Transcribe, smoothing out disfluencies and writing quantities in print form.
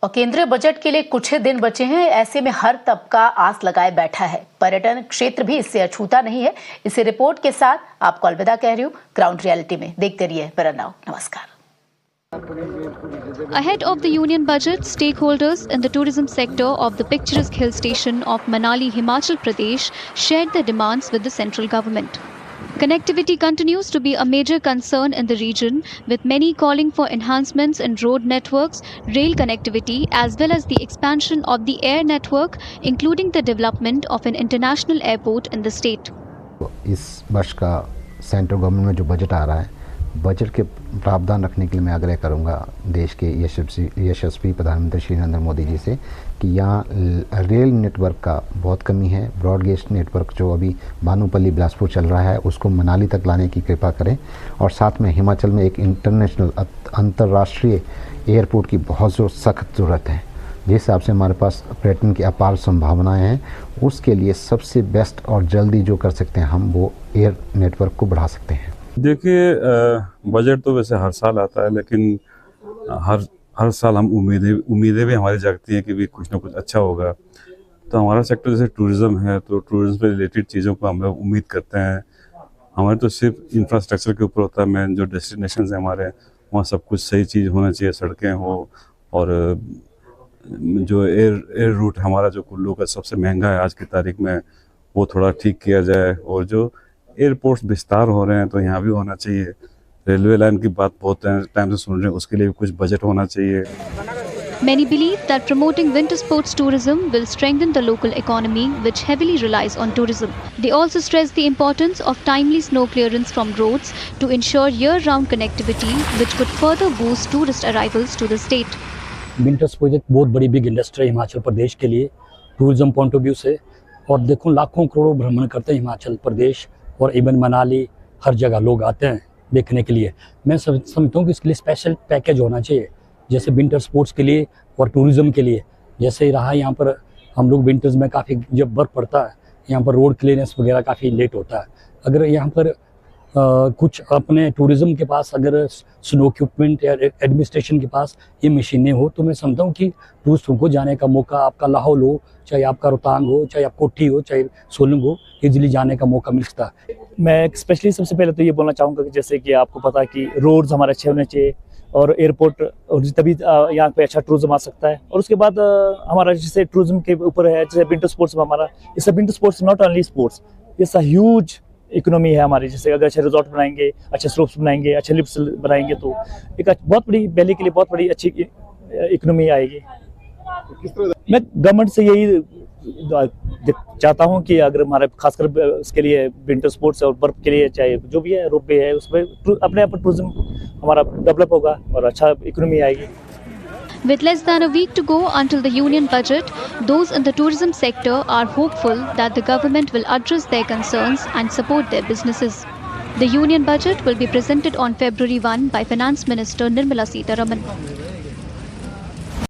और केंद्रीय बजट के लिए कुछ ही दिन बचे हैं। ऐसे में हर तबका आस लगाए बैठा है। पर्यटन क्षेत्र भी इससे अछूता नहीं है। इसी रिपोर्ट के साथ आपको अलविदा कह रही हूँ। ग्राउंड रियलिटी में देखते रहिए परनाव। नमस्कार। Ahead of the union budget, stakeholders in the tourism sector of the picturesque hill station of Manali, Himachal Pradesh shared their demands with the central government. Connectivity continues to be a major concern in the region, with many calling for enhancements in road networks, rail connectivity, as well as the expansion of the air network, including the development of an international airport in the state. इस वर्ष का central government में जो budget आ रहा है, budget के प्रावधान रखने के लिए मैं आग्रह करूंगा देश के यशस्वी प्रधानमंत्री श्री नरेंद्र मोदी जी से कि यहाँ रेल नेटवर्क का बहुत कमी है। ब्रॉडगेज नेटवर्क जो अभी भानुपल्ली बिलासपुर चल रहा है उसको मनाली तक लाने की कृपा करें, और साथ में हिमाचल में एक इंटरनेशनल अंतर्राष्ट्रीय एयरपोर्ट की बहुत सख्त ज़रूरत है। जिस हिसाब से हमारे पास पर्यटन की अपार संभावनाएं हैं, उसके लिए सबसे बेस्ट और जल्दी जो कर सकते हैं हम वो एयर नेटवर्क को बढ़ा सकते हैं। देखिए, बजट तो वैसे हर साल आता है, लेकिन हर साल हम उम्मीदें भी हमारी जागती हैं कि भी कुछ ना कुछ अच्छा होगा। तो हमारा सेक्टर जैसे टूरिज़्म है, तो टूरिज़्म से रिलेटेड चीज़ों को हम लोग उम्मीद करते हैं। हमारे तो सिर्फ इंफ्रास्ट्रक्चर के ऊपर होता है। मेन जो डेस्टिनेशन है हमारे, वहाँ सब कुछ सही चीज़ होना चाहिए, सड़कें हो, और जो एयर रूट हमारा जो कुल्लू का सबसे महंगा है आज की तारीख में, वो थोड़ा ठीक किया जाए। और जो एयरपोर्ट्स विस्तार हो रहे हैं तो यहाँ भी होना चाहिए। रेलवे लाइन की बात बहुत टाइम से सुन रहे हैं, उसके लिए भी कुछ बजट होना चाहिए। Many believe that promoting winter sports tourism will strengthen the local economy, which heavily relies on tourism. They also stress the importance of timely snow clearance from roads to ensure year-round connectivity, which could further boost tourist arrivals to the state. Winter sports एक बहुत बड़ी big industry है हिमाचल प्रदेश के लिए tourism point of view से। और देखो, लाखों करोड़ों भ्रमण करते हैं हिमाचल प्रदेश और इवन मनाली, हर जगह लोग आते हैं देखने के लिए। मैं समझता हूँ कि इसके लिए स्पेशल पैकेज होना चाहिए, जैसे विंटर स्पोर्ट्स के लिए और टूरिज़्म के लिए। जैसे रहा यहाँ पर हम लोग विंटर्स में काफ़ी जब बर्फ़ पड़ता है, यहाँ पर रोड क्लीनेस वगैरह काफ़ी लेट होता है। अगर यहाँ पर कुछ अपने टूरिज़्म के पास अगर स्नो इक्विपमेंट या एडमिनिस्ट्रेशन के पास ये मशीनें हो, तो मैं समझता हूँ कि टूरिस्टों को जाने का मौका, आपका लाहौल हो, चाहे आपका रोहतांग हो, चाहे आप कोठी हो, चाहे सोलंग हो, इजीली जाने का मौका मिल सकता है। मैं स्पेशली सबसे पहले तो ये बोलना चाहूँगा कि जैसे कि आपको पता है कि रोड्स हमारे अच्छे होने चाहिए और एयरपोर्ट, और तभी यहाँ पे अच्छा टूरिज्म आ सकता है। और उसके बाद हमारा जैसे टूरिज्म के ऊपर है, जैसे विंटर स्पोर्ट्स में हमारा इस winter sports not only sports, it's a huge economy है हमारी। जैसे अगर अच्छे रिजॉर्ट बनाएंगे, अच्छे स्लोप्स बनाएंगे, अच्छे लिफ्ट्स बनाएंगे, तो एक बहुत बड़ी वैली के लिए बहुत बड़ी अच्छी इकोनॉमी आएगी। मैं गवर्नमेंट से यही चाहता हूं कि अगर हमारे खासकर इसके लिए विंटर स्पोर्ट्स और बर्फ के लिए चाहे जो भी है, रोप वे है, उसमें अपने आप टूरिज्म हमारा डेवलप होगा और अच्छा इकोनॉमी आएगी। With less than a week to go until the union budget, those in the tourism sector are hopeful that the government will address their concerns and support their businesses. The union budget will be presented on February 1 by Finance Minister Nirmala Sitharaman.